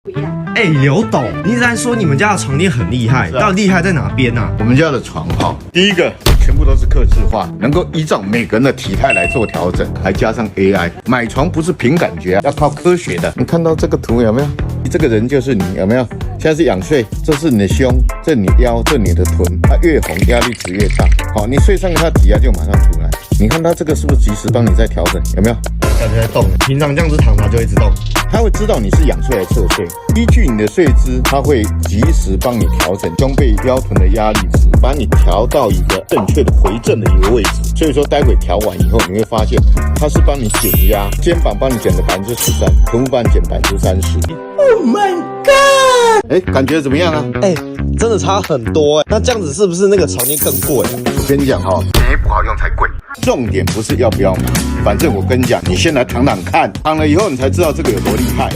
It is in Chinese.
不要。哎、刘董，你一直在说你们家的床垫很厉害，到底厉害在哪边啊？我们家的床哈，第一个全部都是客制化，能够依照每个人的体态来做调整，还加上 AI。买床不是凭感觉，要靠科学的。你看到这个图有没有？这个人就是你，有没有？现在是仰睡，这是你的胸，这你腰，这你的臀，它越红压力值越大。好，你睡上去，它体压就马上出来。你看它这个是不是及时帮你在调整？有没有？感觉在动，平常这样子躺它就一直动。它会知道你是仰睡还是侧睡，依据你的睡姿，它会及时帮你调整胸背腰臀的压力值，把你调到一个正确的回正的一个位置。所以说，待会调完以后，你会发现它是帮你减压，肩膀帮你减了13%，臀部帮你减30%。Oh my god！ 哎，感觉怎么样啊？哎、真的差很多哎、那这样子是不是那个床垫更贵啊？我跟你讲哈，便宜不好用才贵。重点不是要不要买，反正我跟你讲，你先来躺躺看，躺了以后你才知道这个有多厉害。